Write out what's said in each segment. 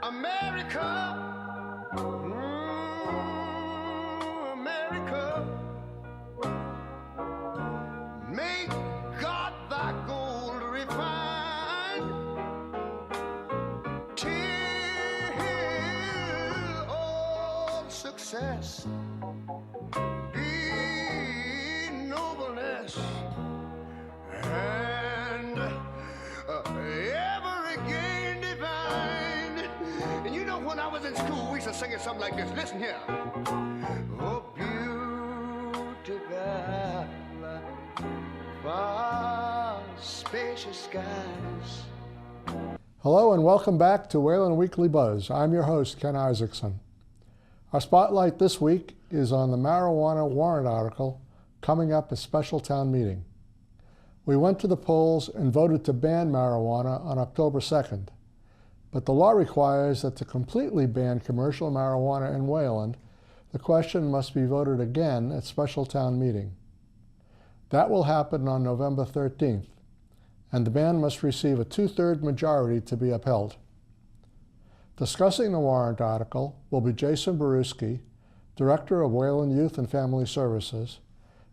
America, America, make God thy gold refined, till all success be nobleness, and ever again divine. And you know, when I was in school, we used to sing it something like this. Listen here. Oh, beautiful, far spacious skies. Hello and welcome back to Wayland Weekly Buzz. I'm your host, Ken Isaacson. Our spotlight this week is on the marijuana warrant article coming up a special town meeting. We went to the polls and voted to ban marijuana on October 2nd, but the law requires that to completely ban commercial marijuana in Wayland, the question must be voted again at special town meeting. That will happen on November 13th, and the ban must receive a 2/3 majority to be upheld. Discussing the warrant article will be Jason Baruski, Director of Wayland Youth and Family Services,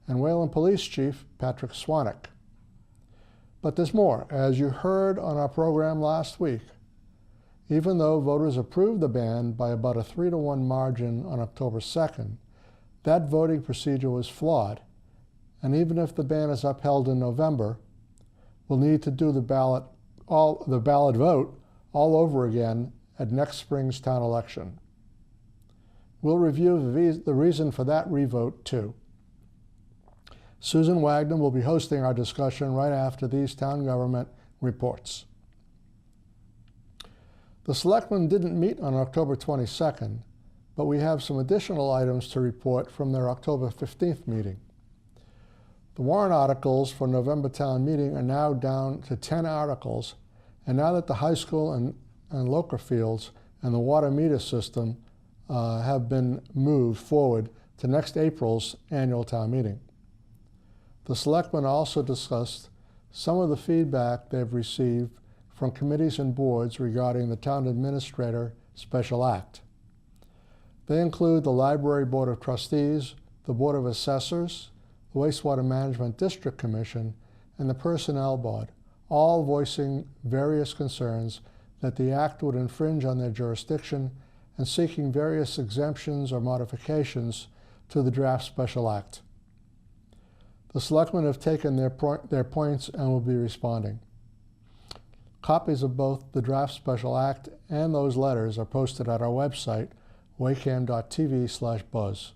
and Wayland Police Chief Patrick Swanek. But there's more. As you heard on our program last week, even though voters approved the ban by about a 3-to-1 margin on October 2nd, that voting procedure was flawed, and even if the ban is upheld in November, we'll need to do the ballot vote all over again at next spring's town election. We'll review the reason for that revote too. Susan Wagner will be hosting our discussion right after these town government reports. The selectmen didn't meet on October 22nd, but we have some additional items to report from their October 15th meeting. The warrant articles for November town meeting are now down to 10 articles, and now that the high school and local fields and the water meter system have been moved forward to next April's annual town meeting. The selectmen also discussed some of the feedback they've received from committees and boards regarding the town administrator special act. They include the Library Board of Trustees, the Board of Assessors, the Wastewater Management District Commission, and the Personnel Board, all voicing various concerns that the act would infringe on their jurisdiction and seeking various exemptions or modifications to the draft special act. The selectmen have taken their points and will be responding. Copies of both the draft special act and those letters are posted at our website, waycam.tv/buzz.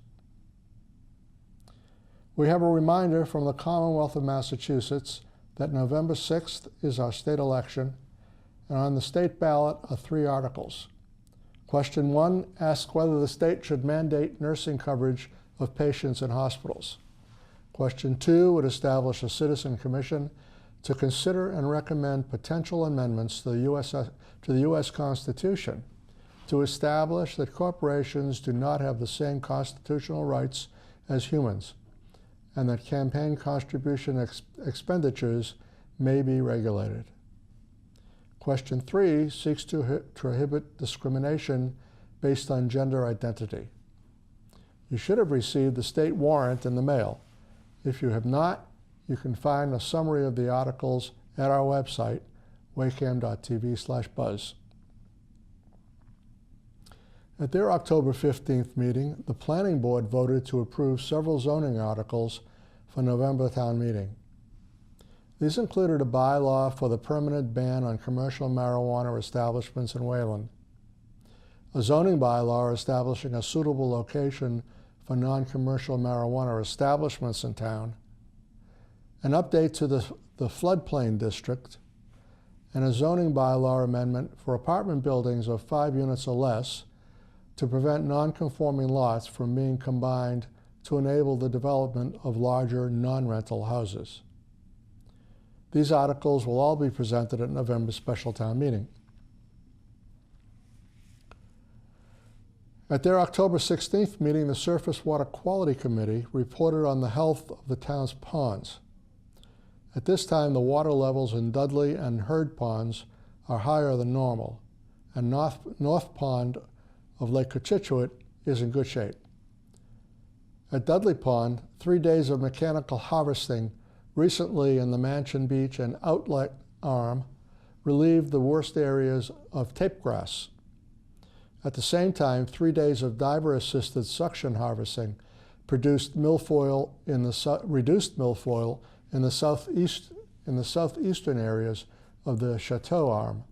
We have a reminder from the Commonwealth of Massachusetts that November 6th is our state election, and on the state ballot are 3 articles. Question 1 asks whether the state should mandate nursing coverage of patients in hospitals. Question 2 would establish a citizen commission to consider and recommend potential amendments to the U.S. Constitution to establish that corporations do not have the same constitutional rights as humans, and that campaign contribution expenditures may be regulated. Question 3 seeks to prohibit discrimination based on gender identity. You should have received the state warrant in the mail. If you have not, you can find a summary of the articles at our website, waycam.tv/buzz. At their October 15th meeting, the Planning Board voted to approve several zoning articles for November town meeting. These included a bylaw for the permanent ban on commercial marijuana establishments in Wayland, a zoning bylaw establishing a suitable location for non-commercial marijuana establishments in town, an update to the floodplain district, and a zoning bylaw amendment for apartment buildings of 5 units or less to prevent non-conforming lots from being combined to enable the development of larger non-rental houses. These articles will all be presented at November's special town meeting. At their October 16th meeting, the Surface Water Quality Committee reported on the health of the town's ponds. At this time, the water levels in Dudley and Hurd ponds are higher than normal, and North Pond of Lake Cochituate is in good shape. At Dudley Pond, 3 days of mechanical harvesting recently in the Mansion Beach and Outlet Arm relieved the worst areas of tape grass. At the same time, 3 days of diver-assisted suction harvesting produced milfoil reduced milfoil in the southeastern areas of the Chateau Arm.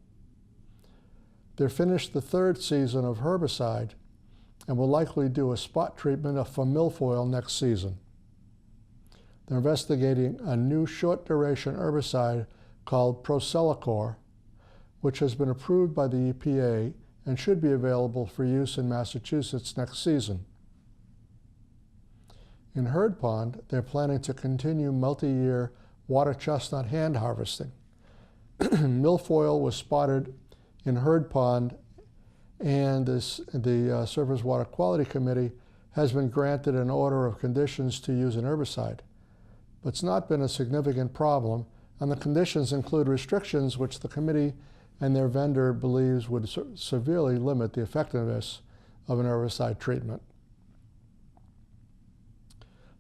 They're finished the 3rd season of herbicide and will likely do a spot treatment for milfoil next season. They're investigating a new short-duration herbicide called Procelicor, which has been approved by the EPA and should be available for use in Massachusetts next season. In Herd Pond, they're planning to continue multi-year water chestnut hand harvesting. Milfoil was spotted in Herd Pond, and the Surface Water Quality Committee has been granted an order of conditions to use an herbicide. But it's not been a significant problem, and the conditions include restrictions which the committee and their vendor believes would severely limit the effectiveness of an herbicide treatment.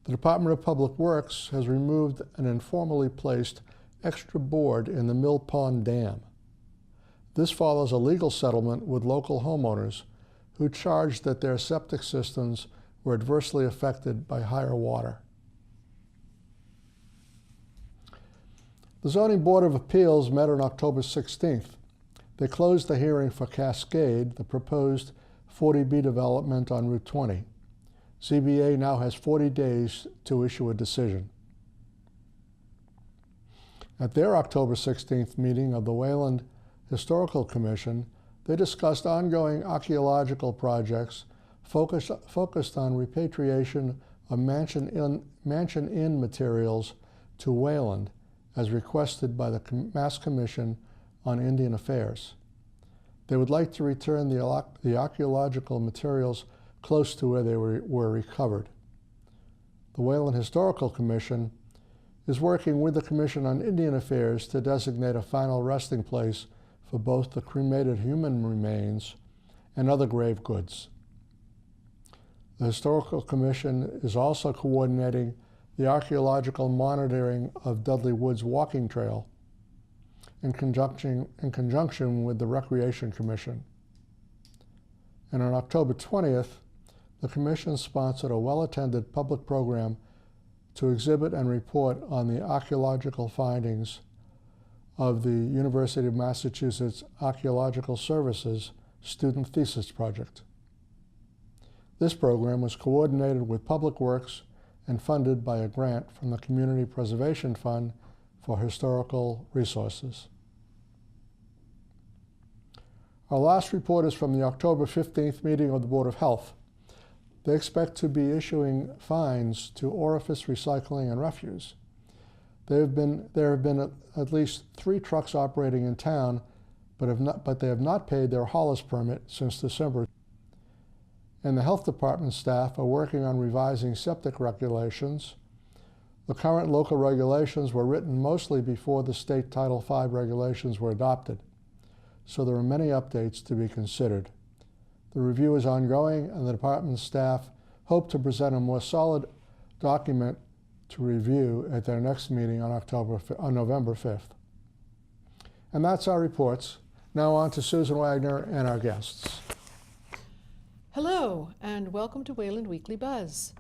The Department of Public Works has removed an informally placed extra board in the Mill Pond Dam. This follows a legal settlement with local homeowners who charged that their septic systems were adversely affected by higher water. The Zoning Board of Appeals met on October 16th. They closed the hearing for Cascade, the proposed 40B development on Route 20. ZBA now has 40 days to issue a decision. At their October 16th meeting of the Wayland Historical Commission, they discussed ongoing archaeological projects focused on repatriation of Mansion Inn materials to Wayland, as requested by the Mass Commission on Indian Affairs. They would like to return the archaeological materials close to where they were recovered. The Wayland Historical Commission is working with the Commission on Indian Affairs to designate a final resting place for both the cremated human remains and other grave goods. The Historical Commission is also coordinating the archaeological monitoring of Dudley Woods Walking Trail in conjunction with the Recreation Commission. And on October 20th, the Commission sponsored a well-attended public program to exhibit and report on the archaeological findings of the University of Massachusetts Archaeological Services student thesis project. This program was coordinated with Public Works and funded by a grant from the Community Preservation Fund for Historical Resources. Our last report is from the October 15th meeting of the Board of Health. They expect to be issuing fines to Orifice Recycling and Refuse. There have been at least 3 trucks operating in town, but they have not paid their haulers permit since December. And the Health Department staff are working on revising septic regulations. The current local regulations were written mostly before the state Title V regulations were adopted, so there are many updates to be considered. The review is ongoing, and the department staff hope to present a more solid document to review at their next meeting on November 5th. And that's our reports. Now on to Susan Wagner and our guests. Hello, and welcome to Wayland Weekly Buzz.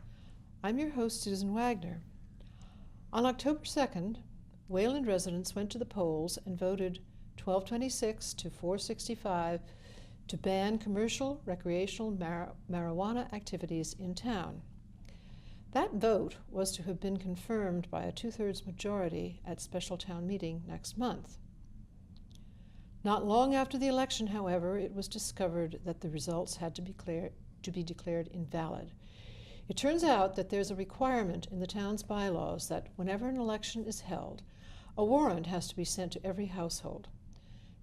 I'm your host, Susan Wagner. On October 2nd, Wayland residents went to the polls and voted 1226 to 465 to ban commercial recreational marijuana activities in town. That vote was to have been confirmed by a 2/3 majority at special town meeting next month. Not long after the election, however, it was discovered that the results had to be declared invalid. It turns out that there's a requirement in the town's bylaws that whenever an election is held, a warrant has to be sent to every household.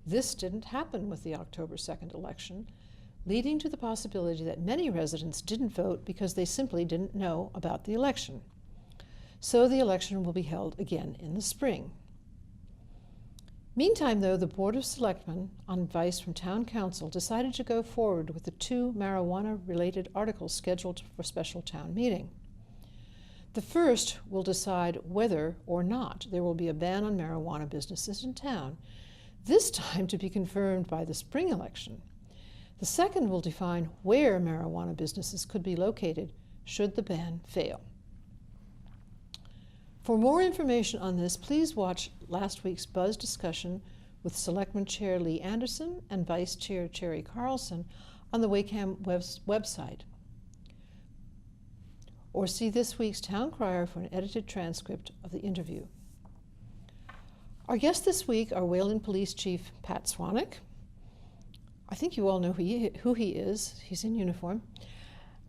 This didn't happen with the October 2nd election, leading to the possibility that many residents didn't vote because they simply didn't know about the election. So the election will be held again in the spring. Meantime, though, the Board of Selectmen, on advice from Town Council, decided to go forward with the 2 marijuana-related articles scheduled for special town meeting. The first will decide whether or not there will be a ban on marijuana businesses in town, this time to be confirmed by the spring election. The second will define where marijuana businesses could be located should the ban fail. For more information on this, please watch last week's Buzz discussion with Selectman Chair Lee Anderson and Vice Chair Terry Carlson on the Wakeham website. Or see this week's Town Crier for an edited transcript of the interview. Our guests this week are Wayland Police Chief Pat Swanwick. I think you all know who he is. He's in uniform.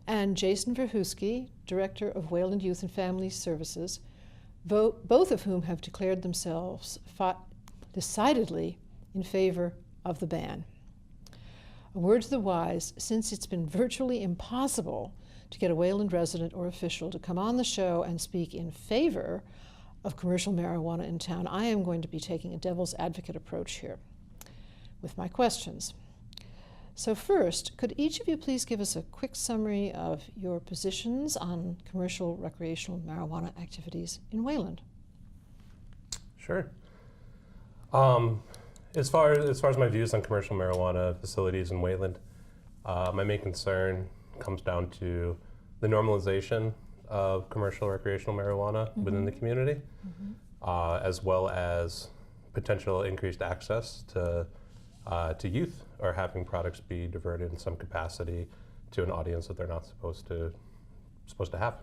And Jason Verhusky, Director of Wayland Youth and Family Services, both of whom have declared themselves decidedly in favor of the ban. A word to the wise, since it's been virtually impossible to get a Wayland resident or official to come on the show and speak in favor of commercial marijuana in town, I am going to be taking a devil's advocate approach here with my questions. So first, could each of you please give us a quick summary of your positions on commercial recreational marijuana activities in Wayland? Sure. As far as my views on commercial marijuana facilities in Wayland, my main concern comes down to the normalization of commercial recreational marijuana within the community, as well as potential increased access to youth, or having products be diverted in some capacity to an audience that they're not supposed to have.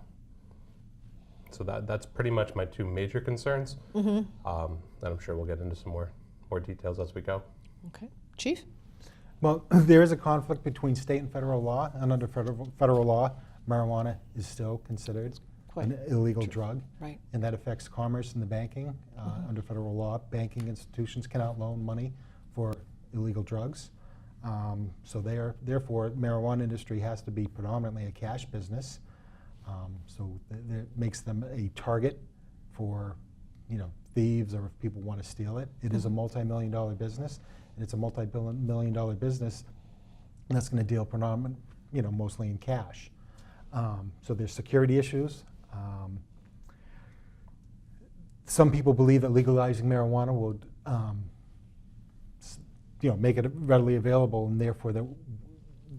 So that's pretty much my 2 major concerns, and I'm sure we'll get into some more details as we go. Okay, Chief? Well, there is a conflict between state and federal law, and under federal law, marijuana is still considered an illegal drug, right? And that affects commerce and the banking. Under federal law, banking institutions cannot loan money for illegal drugs. So therefore, marijuana industry has to be predominantly a cash business. So that makes them a target for, thieves, or if people want to steal it. It is a multi-million-dollar business, and it's a multi-million-dollar business, and that's going to deal mostly in cash. So there's security issues. Some people believe that legalizing marijuana would make it readily available, and therefore that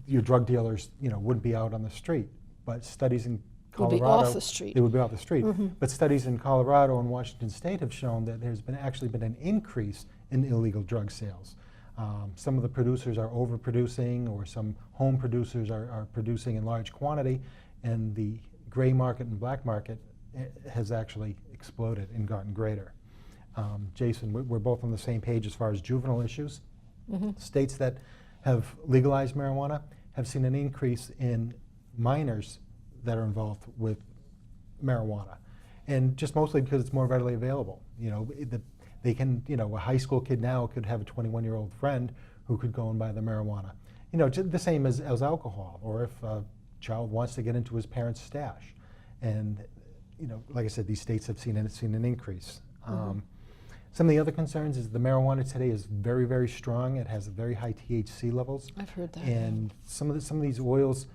your drug dealers, wouldn't be out on the street. But studies in Colorado, would be off the street. They would be off the street. But studies in Colorado and Washington State have shown that there's actually been an increase in illegal drug sales. Some of the producers are overproducing, or some home producers are producing in large quantity, and the gray market and black market has actually exploded and gotten greater. Jason, we're both on the same page as far as juvenile issues. States that have legalized marijuana have seen an increase in minors that are involved with marijuana, and just mostly because it's more readily available. They can, a high school kid now could have a 21-year-old friend who could go and buy the marijuana. The same as alcohol, or if a child wants to get into his parents' stash. And, like I said, these states have seen an increase. Some of the other concerns is the marijuana today is very, very strong. It has very high THC levels. I've heard that. And some of these oils,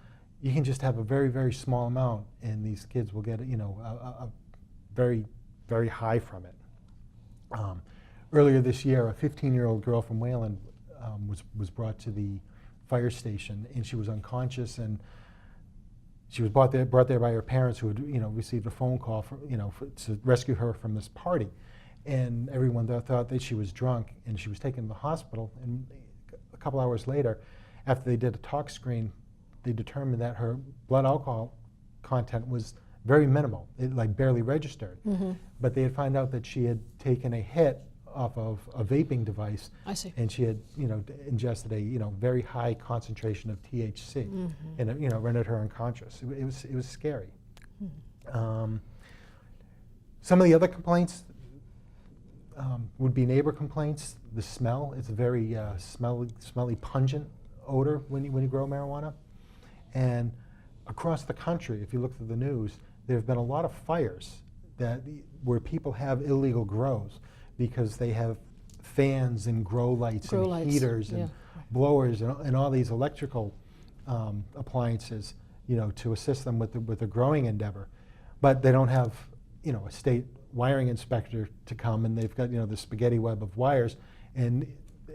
you can just have a very, very small amount, and these kids will get a very, very high from it. Earlier this year, a 15-year-old girl from Wayland was brought to the fire station, and she was unconscious, and she was brought there by her parents, who had received a phone call to rescue her from this party. And everyone thought that she was drunk, and she was taken to the hospital. And a couple hours later, after they did a tox screen, they determined that her blood alcohol content was very minimal. It barely registered. But they had found out that she had taken a hit off of a vaping device. I see. And she had ingested a very high concentration of THC, and it rendered her unconscious. It was scary. Some of the other complaints would be neighbor complaints. The smell, it's a very smelly, pungent odor when you grow marijuana. And across the country, if you look through the news, there have been a lot of fires where people have illegal grows because they have fans and grow lights Grow and lights, heaters and yeah. blowers and all these electrical appliances, to assist them with the growing endeavor. But they don't have, a state wiring inspector to come, and they've got, the spaghetti web of wires. And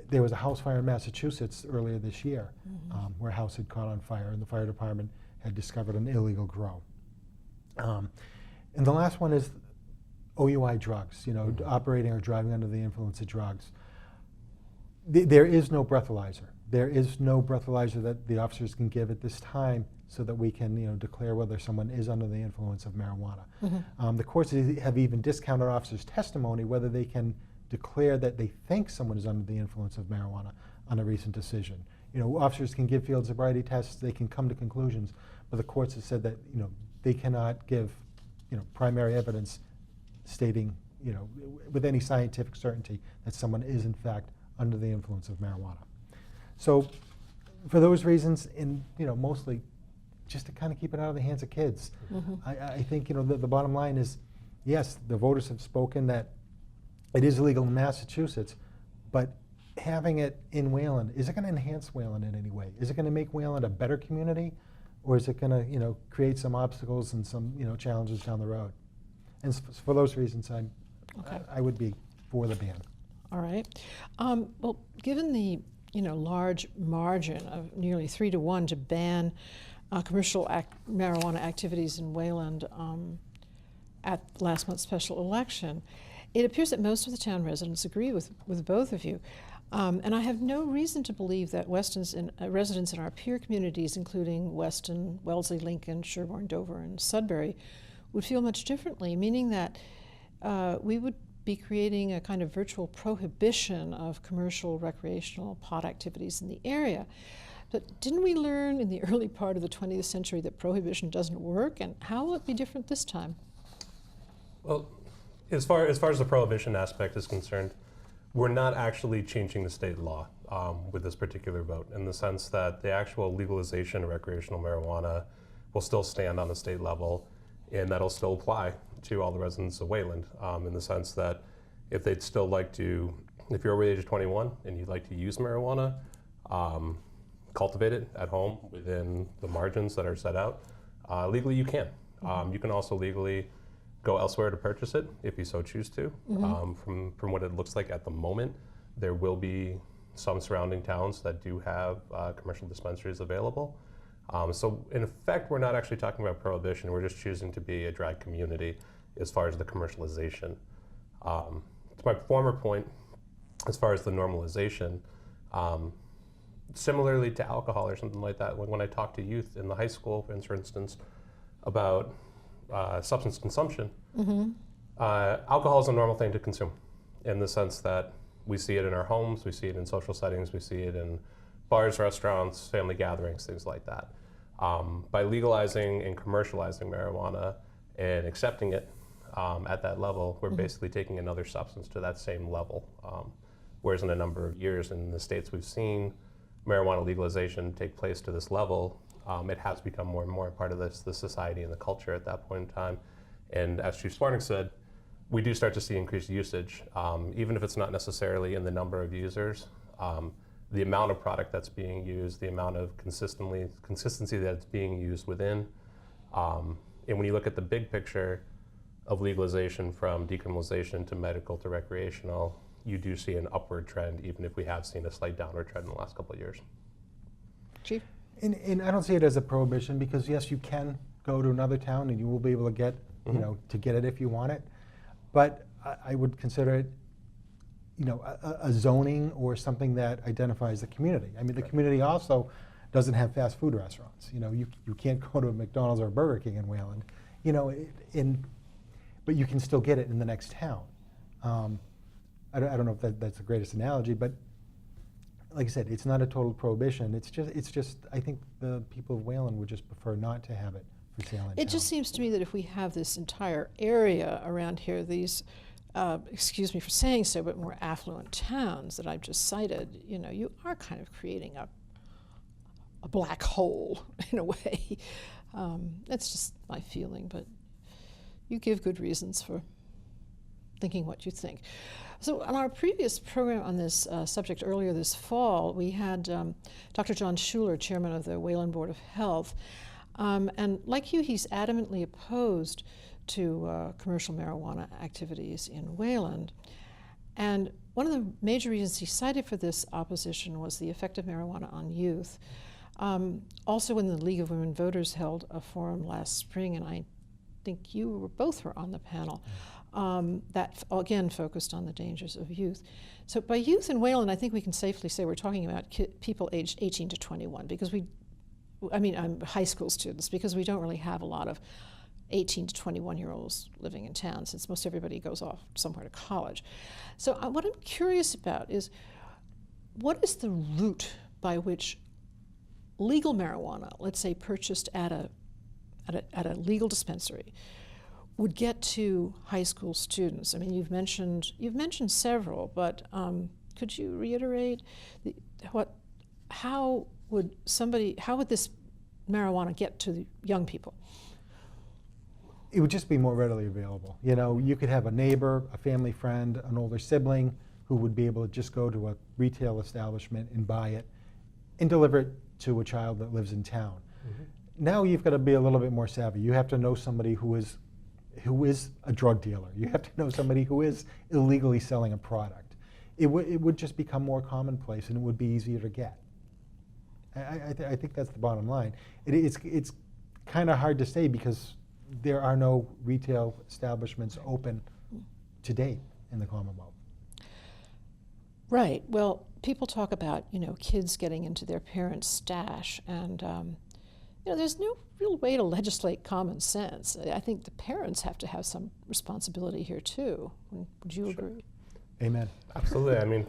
there was a house fire in Massachusetts earlier this year, where a house had caught on fire, and the fire department had discovered an illegal grow. And the last one is OUI drugs, operating or driving under the influence of drugs. There is no breathalyzer. There is no breathalyzer that the officers can give at this time so that we can, declare whether someone is under the influence of marijuana. The courts have even discounted officers' testimony whether they can declare that they think someone is under the influence of marijuana on a recent decision. Officers can give field sobriety tests, they can come to conclusions, but the courts have said that, they cannot give, primary evidence stating, with any scientific certainty that someone is in fact under the influence of marijuana. So for those reasons, and mostly just to kind of keep it out of the hands of kids, I think the bottom line is, yes, the voters have spoken that it is illegal in Massachusetts, but having it in Wayland, is it going to enhance Wayland in any way? Is it going to make Wayland a better community, or is it going to create some obstacles and some challenges down the road? And for those reasons, I would be for the ban. All right. Well, given the large margin of nearly 3-1 to ban commercial marijuana activities in Wayland at last month's special election, it appears that most of the town residents agree with both of you. And I have no reason to believe that residents in our peer communities, including Weston, Wellesley, Lincoln, Sherborne, Dover, and Sudbury, would feel much differently, meaning that we would be creating a kind of virtual prohibition of commercial recreational pot activities in the area. But didn't we learn in the early part of the 20th century that prohibition doesn't work? And how will it be different this time? Well, as far as the prohibition aspect is concerned, we're not actually changing the state law with this particular vote, in the sense that the actual legalization of recreational marijuana will still stand on the state level, and that'll still apply to all the residents of Wayland, in the sense that if they'd still like to, if you're over the age of 21 and you'd like to use marijuana, cultivate it at home within the margins that are set out, legally you can. You can also legally go elsewhere to purchase it if you so choose to. From what it looks like at the moment, there will be some surrounding towns that do have commercial dispensaries available. So in effect, we're not actually talking about prohibition. We're just choosing to be a drag community as far as the commercialization. To my former point, as far as the normalization, similarly to alcohol or something like that, when I talk to youth in the high school, for instance, about substance consumption, alcohol is a normal thing to consume, in the sense that we see it in our homes, we see it in social settings, we see it in bars, restaurants, family gatherings, things like that. By legalizing and commercializing marijuana and accepting it at that level, we're basically taking another substance to that same level. Whereas in a number of years in the states we've seen marijuana legalization take place to this level, it has become more and more a part of the society and the culture at that point in time. And as Chief Sparnick said, we do start to see increased usage, even if it's not necessarily in the number of users. The amount of product that's being used, the amount of consistency that's being used within. And when you look at the big picture of legalization, from decriminalization to medical to recreational, you do see an upward trend, even if we have seen a slight downward trend in the last couple of years. Chief? And I don't see it as a prohibition, because yes, you can go to another town and you will be able to get, to get it if you want it. But I would consider it, a zoning or something that identifies the community. I mean, the community also doesn't have fast food restaurants. You can't go to a McDonald's or a Burger King in Wayland, but you can still get it in the next town. I don't know if that's the greatest analogy, but like I said, it's not a total prohibition. It's just I think the people of Wayland would just prefer not to have it for sale in town. It just seems to me that if we have this entire area around here, these, excuse me for saying so, but more affluent towns that I've just cited, you are kind of creating a black hole in a way. That's just my feeling, but you give good reasons for thinking what you think. So on our previous program on this subject earlier this fall, we had Dr. John Schuler, chairman of the Wayland Board of Health. And like you, he's adamantly opposed to commercial marijuana activities in Wayland. And one of the major reasons he cited for this opposition was the effect of marijuana on youth. Also, when the League of Women Voters held a forum last spring, and I think you both were on the panel, that again focused on the dangers of youth. So by youth in Wayland, I think we can safely say we're talking about people aged 18 to 21, because high school students, because we don't really have a lot of 18 to 21-year-olds living in town, since most everybody goes off somewhere to college. So what I'm curious about is, what is the route by which legal marijuana, let's say purchased at a legal dispensary, would get to high school students? I mean, you've mentioned several, but could you reiterate how would this marijuana get to the young people? It would just be more readily available. You know, you could have a neighbor, a family friend, an older sibling who would be able to just go to a retail establishment and buy it and deliver it to a child that lives in town. Mm-hmm. Now you've got to be a little bit more savvy. You have to know somebody who is a drug dealer. You have to know somebody who is illegally selling a product. It would just become more commonplace, and it would be easier to get. I think that's the bottom line. It's kind of hard to say because there are no retail establishments open to date in the Commonwealth. Right. Well, people talk about, kids getting into their parents' stash, and there's no real way to legislate common sense. I think the parents have to have some responsibility here too. Would you agree? Amen. Absolutely. I mean,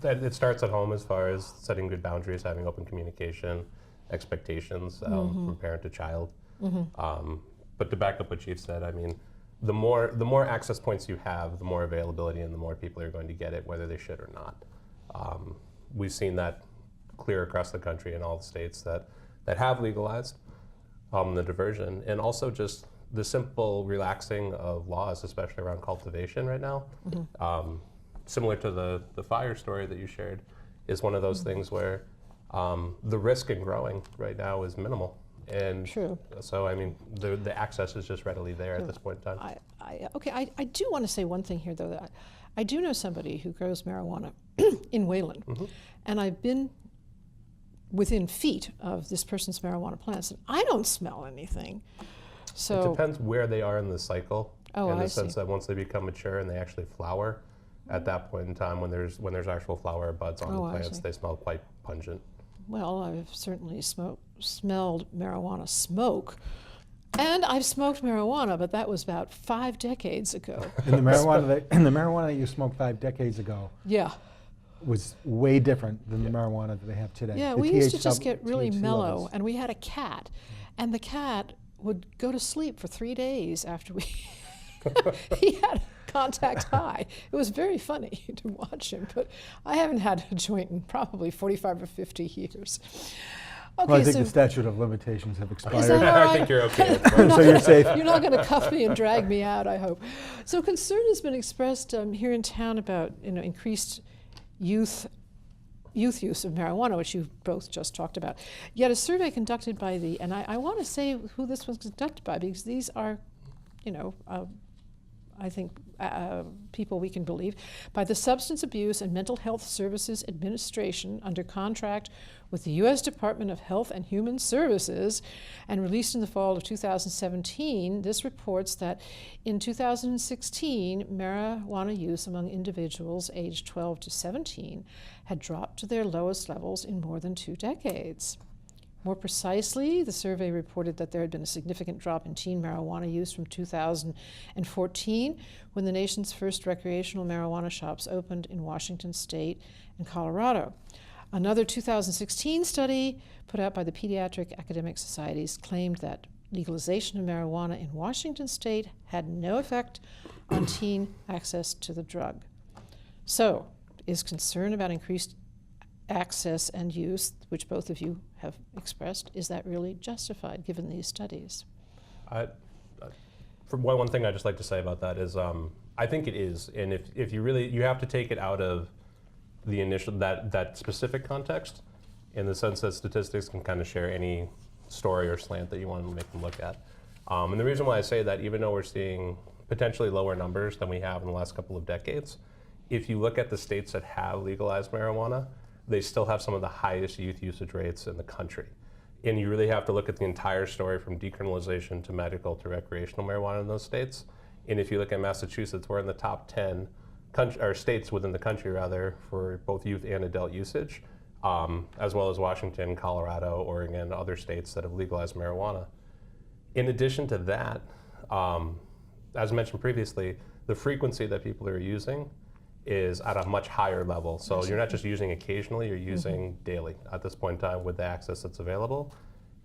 it starts at home as far as setting good boundaries, having open communication, expectations from parent to child. Mm-hmm. But to back up what Chief said, I mean, the more access points you have, the more availability and the more people are going to get it, whether they should or not. We've seen that clear across the country in all the states that have legalized the diversion, and also just the simple relaxing of laws, especially around cultivation right now. Mm-hmm. Similar to the fire story that you shared, is one of those things where the risk in growing right now is minimal. And True. So, I mean, the access is just readily there at this point in time. I do want to say one thing here, though. That I do know somebody who grows marijuana in Wayland, mm-hmm. and I've been within feet of this person's marijuana plants, and I don't smell anything. So it depends where they are in the cycle. Oh, in the I sense see. that once they become mature and they actually flower, at that point in time, when there's actual flower buds on the plants, they smell quite pungent. Well, I've certainly smelled marijuana smoke, and I've smoked marijuana, but that was about 5 decades ago. And the marijuana that you smoked 5 decades ago, yeah, was way different than the marijuana that they have today. Yeah, The we used to just THC get really mellow, levels. and we had a cat, and the cat would go to sleep for 3 days after we. He had contact high. It was very funny to watch him, but I haven't had a joint in probably 45 or 50 years. Okay, Well, I think the statute of limitations have expired. Is that all right? I think you're okay. So you're safe. You're not going to cuff me and drag me out, I hope. So concern has been expressed here in town about increased youth use of marijuana, which you both just talked about. Yet a survey conducted by and I want to say who this was conducted by, because these are, I think people we can believe, by the Substance Abuse and Mental Health Services Administration under contract with the U.S. Department of Health and Human Services, and released in the fall of 2017. This reports that in 2016, marijuana use among individuals aged 12 to 17 had dropped to their lowest levels in more than 2 decades. More precisely, the survey reported that there had been a significant drop in teen marijuana use from 2014, when the nation's first recreational marijuana shops opened in Washington State and Colorado. Another 2016 study put out by the Pediatric Academic Societies claimed that legalization of marijuana in Washington State had no effect on teen access to the drug. So, is concern about increased access and use, which both of you have expressed, is that really justified given these studies? For one thing I'd just like to say about that is I think it is, and if you really, you have to take it out of the initial, that specific context, in the sense that statistics can kind of share any story or slant that you want to make them look at. And the reason why I say that, even though we're seeing potentially lower numbers than we have in the last couple of decades, if you look at the states that have legalized marijuana, they still have some of the highest youth usage rates in the country. And you really have to look at the entire story from decriminalization to medical to recreational marijuana in those states. And if you look at Massachusetts, we're in the top 10 or states within the country, rather, for both youth and adult usage, as well as Washington, Colorado, Oregon, other states that have legalized marijuana. In addition to that, as mentioned previously, the frequency that people are using is at a much higher level. So you're not just using occasionally, you're using daily at this point in time with the access that's available.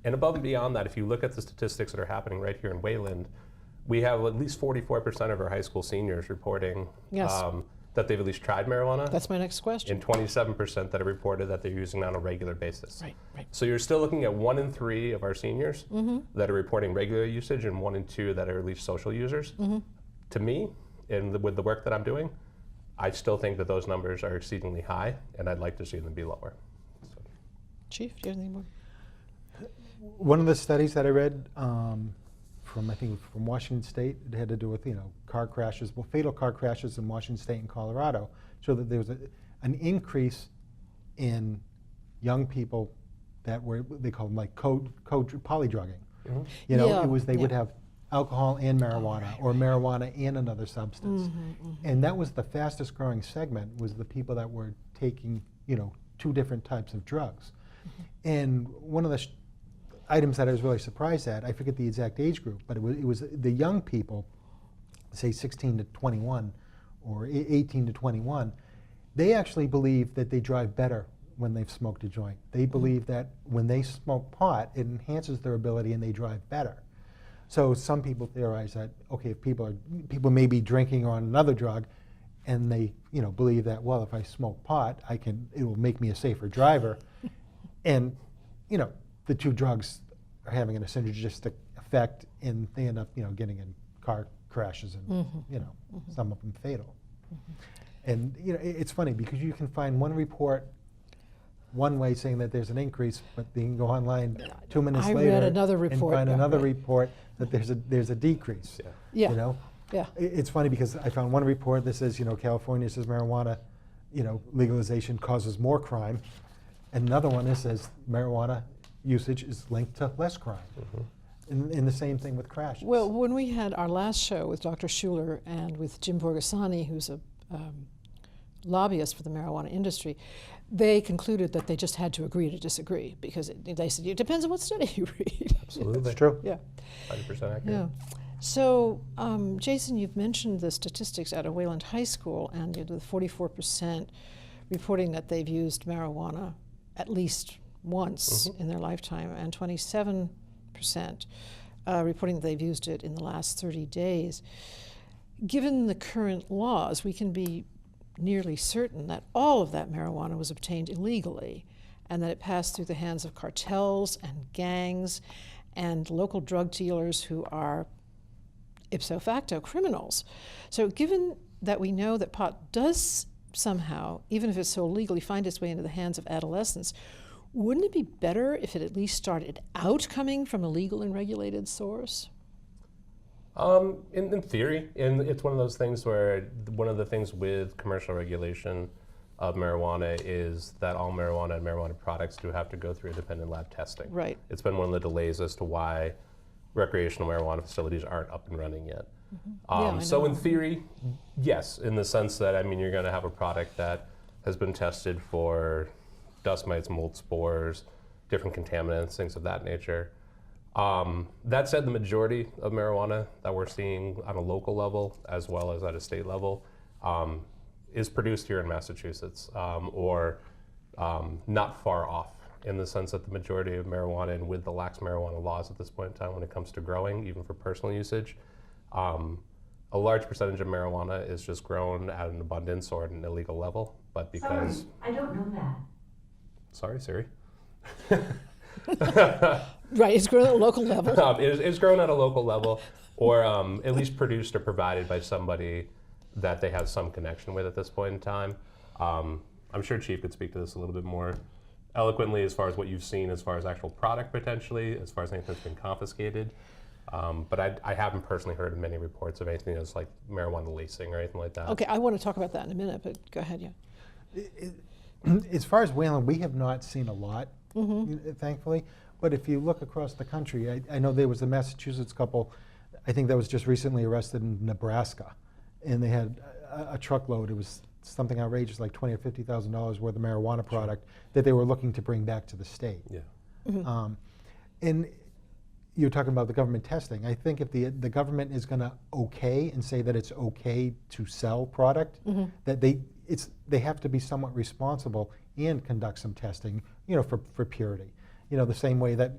And above and beyond that, if you look at the statistics that are happening right here in Wayland, we have at least 44% of our high school seniors reporting that they've at least tried marijuana. That's my next question. And 27% that have reported that they're using it on a regular basis. Right, right. So you're still looking at 1 in 3 of our seniors that are reporting regular usage, and 1 in 2 that are at least social users. To me, and with the work that I'm doing, I still think that those numbers are exceedingly high, and I'd like to see them be lower. So. Chief, do you have anything more? One of the studies that I read I think from Washington State, it had to do with car crashes, fatal car crashes in Washington State and Colorado, showed that there was an increase in young people that were, they call them like polydrugging. It was they would have alcohol and marijuana, or marijuana and another substance. And that was the fastest growing segment, was the people that were taking 2 different types of drugs. And one of the items that I was really surprised at, I forget the exact age group, but it was the young people, say 16 to 21 or 18 to 21, they actually believe that they drive better when they've smoked a joint. They believe that when they smoke pot, it enhances their ability and they drive better. So some people theorize that, okay, if people may be drinking or on another drug, and they believe that, well, if I smoke pot, it will make me a safer driver. And the 2 drugs are having a synergistic effect, and they end up getting in car crashes, and some of them fatal. And it's funny because you can find one report one way saying that there's an increase, but you can go online 2 minutes later read another report, and find another report that there's a decrease. Yeah. It's funny because I found one report that says California says marijuana legalization causes more crime, and another one that says marijuana usage is linked to less crime. And the same thing with crashes. Well, when we had our last show with Dr. Schuler and with Jim Borgasani, who's a lobbyist for the marijuana industry, they concluded that they just had to agree to disagree, because they said it depends on what study you read. Absolutely. That's true. Yeah. 100% accurate. Yeah. So, Jason, you've mentioned the statistics out of Wayland High School, and the 44% reporting that they've used marijuana at least once in their lifetime, and 27% reporting that they've used it in the last 30 days. Given the current laws, we can be nearly certain that all of that marijuana was obtained illegally, and that it passed through the hands of cartels and gangs and local drug dealers who are ipso facto criminals. So given that we know that pot does somehow, even if it's so illegally, find its way into the hands of adolescents, wouldn't it be better if it at least started out coming from a legal and regulated source? In theory, and it's one of those things where one of the things with commercial regulation of marijuana is that all marijuana and marijuana products do have to go through independent lab testing. Right. It's been one of the delays as to why recreational marijuana facilities aren't up and running yet. So in theory, yes, in the sense that, you're going to have a product that has been tested for dust mites, mold spores, different contaminants, things of that nature. That said, the majority of marijuana that we're seeing on a local level as well as at a state level is produced here in Massachusetts, or not far off, in the sense that the majority of marijuana, and with the lax marijuana laws at this point in time when it comes to growing, even for personal usage, a large percentage of marijuana is just grown at an abundance or at an illegal level, but because... Sorry, I don't know that. Sorry, Siri. Right, it's grown at a local level. It's grown at a local level, or at least produced or provided by somebody that they have some connection with at this point in time. I'm sure Chief could speak to this a little bit more eloquently as far as what you've seen as far as actual product potentially, as far as anything that's been confiscated. But I haven't personally heard of many reports of anything that's like marijuana lacing or anything like that. Okay, I want to talk about that in a minute, but go ahead, yeah. As far as Wayland, we have not seen a lot, thankfully. But if you look across the country, I know there was a Massachusetts couple, I think that was just recently arrested in Nebraska, and they had a truckload. It was something outrageous, like $20,000 or $50,000 worth of marijuana product that they were looking to bring back to the state. Yeah. And you're talking about the government testing. I think if the government is going to okay and say that it's okay to sell product, that they have to be somewhat responsible and conduct some testing, for purity. The same way that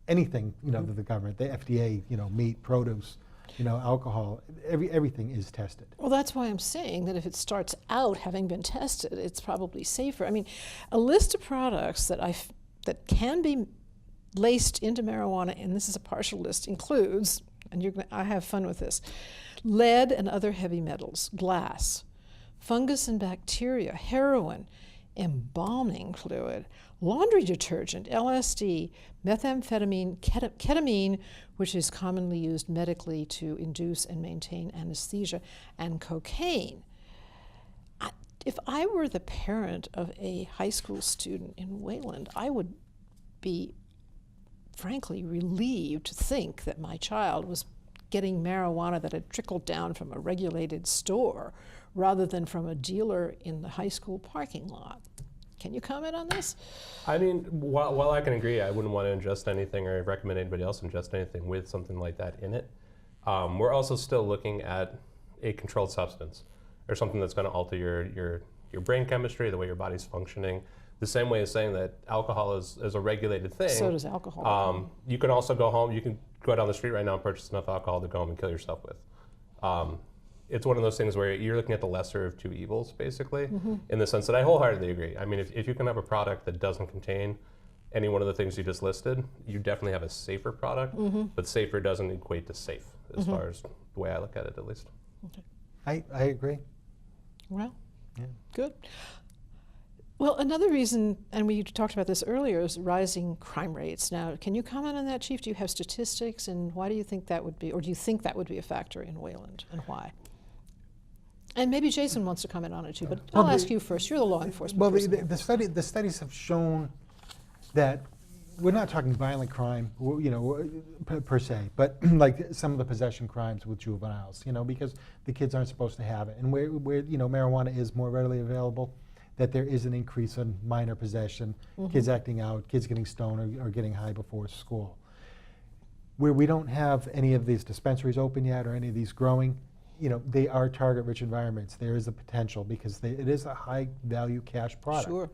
anything, that the government, the FDA, meat, produce, alcohol, everything is tested. Well, that's why I'm saying that if it starts out having been tested, it's probably safer. I mean, a list of products that can be laced into marijuana, and this is a partial list, includes, and I have fun with this, lead and other heavy metals, glass, fungus and bacteria, heroin, embalming fluid, laundry detergent, LSD, methamphetamine, ketamine, which is commonly used medically to induce and maintain anesthesia, and cocaine. If I were the parent of a high school student in Wayland, I would be frankly relieved to think that my child was getting marijuana that had trickled down from a regulated store rather than from a dealer in the high school parking lot. Can you comment on this? I mean, while I can agree, I wouldn't want to ingest anything or recommend anybody else ingest anything with something like that in it. We're also still looking at a controlled substance or something that's going to alter your brain chemistry, the way your body's functioning. The same way as saying that alcohol is a regulated thing. So does alcohol. You can also go home, you can go down the street right now and purchase enough alcohol to go home and kill yourself with. It's one of those things where you're looking at the lesser of two evils, basically, in the sense that I wholeheartedly agree. I mean, if you can have a product that doesn't contain any one of the things you just listed, you definitely have a safer product, but safer doesn't equate to safe, as far as the way I look at it, at least. Okay. I agree. Well, Yeah. good. Well, another reason, and we talked about this earlier, is rising crime rates. Now, can you comment on that, Chief? Do you have statistics, and why do you think that would be, or do you think that would be a factor in Wayland, and why? And maybe Jason wants to comment on it too, but I'll ask you first. You're the law enforcement Well, person. the studies have shown that we're not talking violent crime, per se, but like some of the possession crimes with juveniles, because the kids aren't supposed to have it, and where marijuana is more readily available, that there is an increase in minor possession, kids acting out, kids getting stoned or getting high before school. Where we don't have any of these dispensaries open yet or any of these growing, they are target-rich environments. There is a potential because it is a high-value cash product. Sure.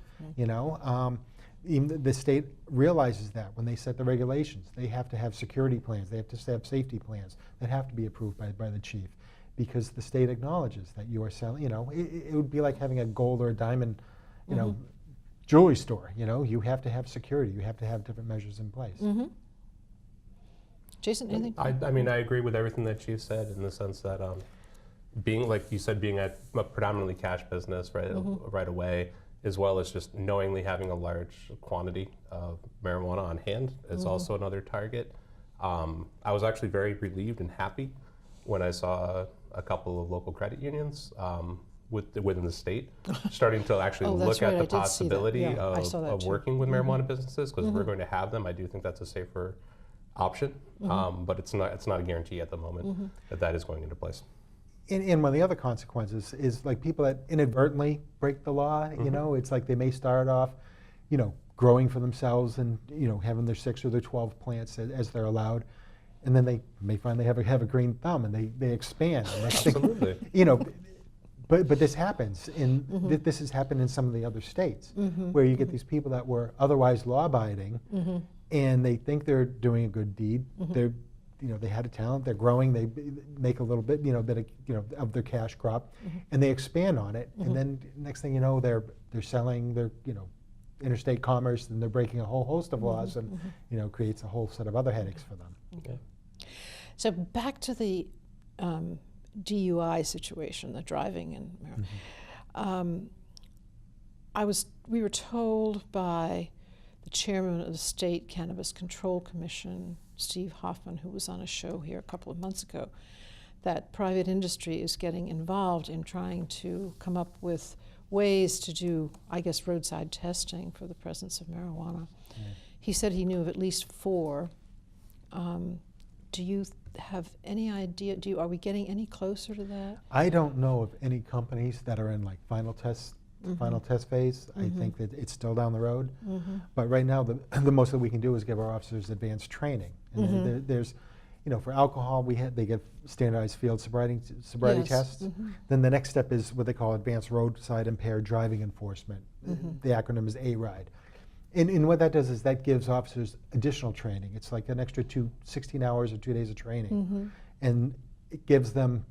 Even the state realizes that when they set the regulations. They have to have security plans. They have to have safety plans that have to be approved by the chief, because the state acknowledges that you are selling. It would be like having a gold or a diamond, jewelry store. You have to have security. You have to have different measures in place. Jason, anything? I mean, I agree with everything that Chief said in the sense that being, like you said, being at a predominantly cash business right away, as well as just knowingly having a large quantity of marijuana on hand is also another target. I was actually very relieved and happy when I saw a couple of local credit unions within the state starting to actually look at the possibility of working with marijuana businesses, because if we're going to have them, I do think that's a safer option, but it's not a guarantee at the moment that is going into place. And one of the other consequences is like people that inadvertently break the law. It's like they may start off, growing for themselves and having their 6 or their 12 plants as they're allowed, and then they may finally have a green thumb and they expand. And Absolutely. But this happens, and this has happened in some of the other states, where you get these people that were otherwise law-abiding, and they think they're doing a good deed. They're, they had a talent. They're growing. They make a little bit, of their cash crop, and they expand on it. And then next thing you know, they're selling their, interstate commerce, and they're breaking a whole host of laws, and creates a whole set of other headaches for them. Okay. So back to the DUI situation, the driving and marijuana. We were told by the chairman of the State Cannabis Control Commission, Steve Hoffman, who was on a show here a couple of months ago, that private industry is getting involved in trying to come up with ways to do, I guess, roadside testing for the presence of marijuana. Yeah. He said he knew of at least 4. Do you have any idea? Are we getting any closer to that? I don't know of any companies that are in like final test phase. I think that it's still down the road. But right now, the most that we can do is give our officers advanced training. And there's, you know, for alcohol, they get standardized field sobriety tests. Then the next step is what they call advanced roadside impaired driving enforcement. The acronym is ARIDE. And what that does is that gives officers additional training. It's like an extra 16 hours or 2 days of training. And it gives them,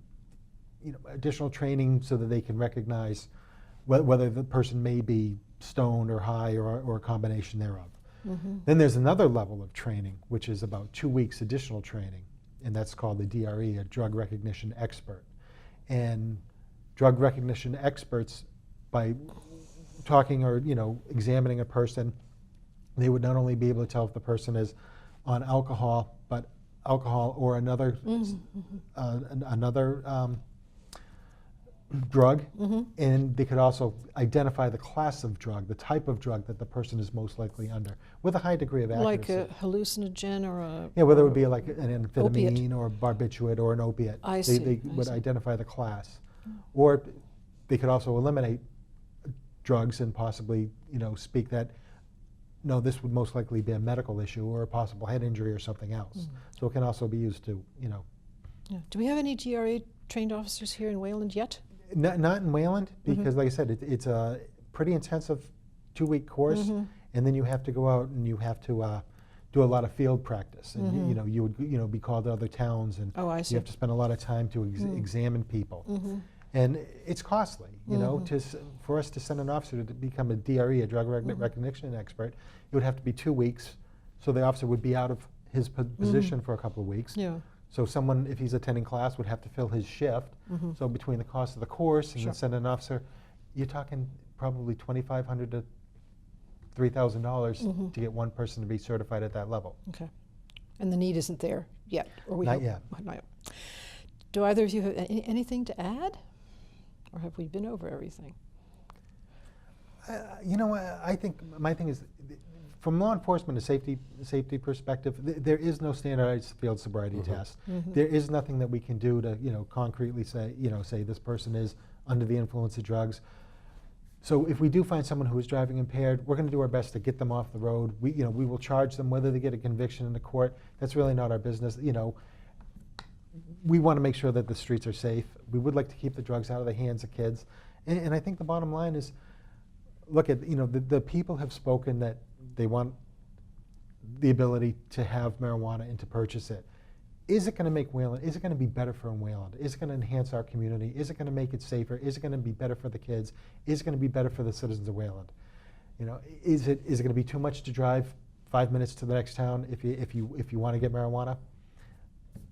you know, additional training so that they can recognize whether the person may be stoned or high or a combination thereof. Then there's another level of training, which is about 2 weeks additional training, and that's called the DRE, a drug recognition expert. And drug recognition experts, by talking or, you know, examining a person, they would not only be able to tell if the person is on alcohol, but alcohol or another drug, and they could also identify the class of drug, the type of drug that the person is most likely under, with a high degree of accuracy. Like a hallucinogen or a... Yeah, whether it would be like an amphetamine opiate. or a barbiturate or an opiate. I see. They would identify the class. Or they could also eliminate drugs and possibly, you know, speak that, no, this would most likely be a medical issue or a possible head injury or something else. So it can also be used to, you know. Yeah. Do we have any DRA trained officers here in Wayland yet? Not in Wayland, because like I said, it's a pretty intensive 2-week course, and then you have to go out and you have to do a lot of field practice, and you know, you would be called to other towns, and you have to spend a lot of time to examine people, and it's costly. You know, for us to send an officer to become a DRE, a drug recognition expert, it would have to be 2 weeks, so the officer would be out of his position for a couple of weeks. Yeah. So someone, if he's attending class, would have to fill his shift. So between the cost of the course and then send an officer, you're talking probably $2,500 to $3,000 to get one person to be certified at that level. Okay. And the need isn't there yet? Or Not yet. Not yet. Do either of you have anything to add? Or have we been over everything? You know, I think my thing is, from law enforcement and safety perspective, there is no standardized field sobriety test. There is nothing that we can do to, you know, concretely say, you know, say this person is under the influence of drugs. So if we do find someone who is driving impaired, we're going to do our best to get them off the road. We will charge them whether they get a conviction in the court. That's really not our business. You know, we want to make sure that the streets are safe. We would like to keep the drugs out of the hands of kids. And I think the bottom line is, look at, you know, the people have spoken that they want the ability to have marijuana and to purchase it. Is it going to make Wayland, is it going to be better for Wayland? Is it going to enhance our community? Is it going to make it safer? Is it going to be better for the kids? Is it going to be better for the citizens of Wayland? You know, is it going to be too much to drive 5 minutes to the next town if you want to get marijuana?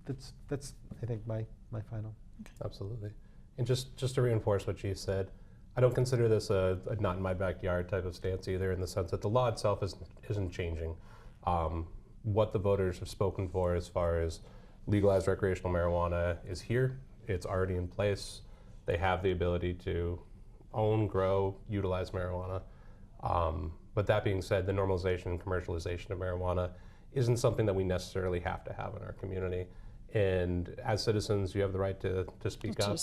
That's I think my final. Absolutely. And just to reinforce what Chief said, I don't consider this a not in my backyard type of stance either, in the sense that the law itself isn't changing. What the voters have spoken for as far as legalized recreational marijuana is here. It's already in place. They have the ability to own, grow, utilize marijuana. But that being said, the normalization and commercialization of marijuana isn't something that we necessarily have to have in our community. And as citizens, you have the right to speak up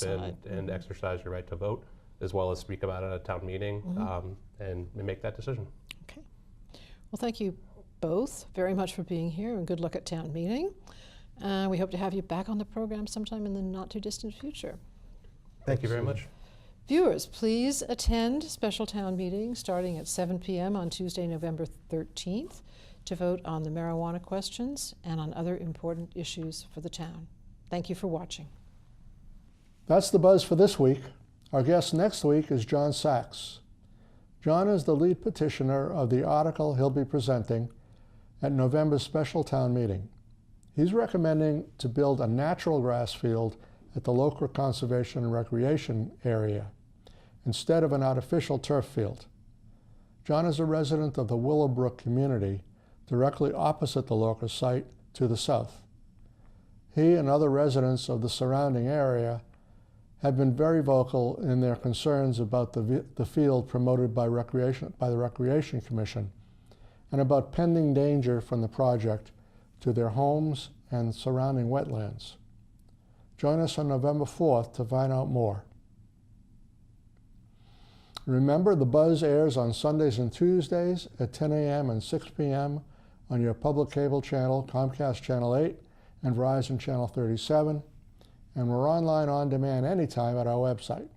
and exercise your right to vote, as well as speak about it at a town meeting and make that decision. Okay. Well, thank you both very much for being here, and good luck at town meeting. We hope to have you back on the program sometime in the not too distant future. Thank you very much. Viewers, please attend special town meeting starting at 7 p.m. on Tuesday, November 13th to vote on the marijuana questions and on other important issues for the town. Thank you for watching. That's the buzz for this week. Our guest next week is John Sachs. John is the lead petitioner of the article he'll be presenting at November's special town meeting. He's recommending to build a natural grass field at the local conservation and recreation area instead of an artificial turf field. John is a resident of the Willowbrook community, directly opposite the locust site to the south. He and other residents of the surrounding area have been very vocal in their concerns about the field promoted by the Recreation Commission and about pending danger from the project to their homes and surrounding wetlands. Join us on November 4th to find out more. Remember, The Buzz airs on Sundays and Tuesdays at 10 a.m. and 6 p.m. on your public cable channel, Comcast Channel 8 and Verizon Channel 37, and we're online on demand anytime at our website,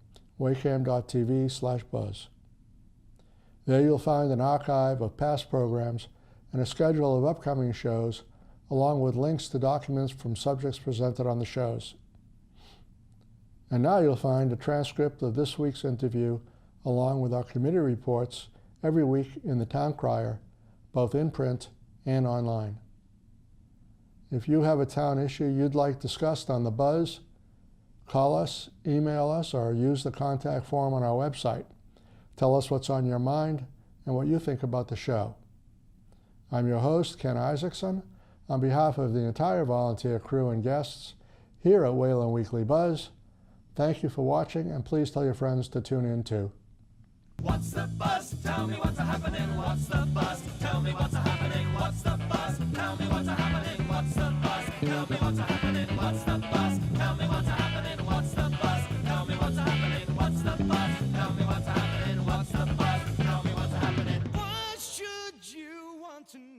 wacam.tv/buzz. There you'll find an archive of past programs and a schedule of upcoming shows, along with links to documents from subjects presented on the shows. And now you'll find a transcript of this week's interview, along with our committee reports every week in the Town Crier, both in print and online. If you have a town issue you'd like discussed on The Buzz, call us, email us, or use the contact form on our website. Tell us what's on your mind and what you think about the show. I'm your host, Ken Isaacson. On behalf of the entire volunteer crew and guests here at Wayland Weekly Buzz, thank you for watching, and please tell your friends to tune in too. What's the buzz? Tell me what's happening. What's the buzz? Tell me what's happening. What's the buzz? Tell me what's happening. What's the buzz? Tell me what's happening. What's the buzz? Tell me what's happening. What's the buzz? Tell me what's happening. What's the buzz? Tell me what's happening. What's the buzz? Tell me what's happening. What should you want to know?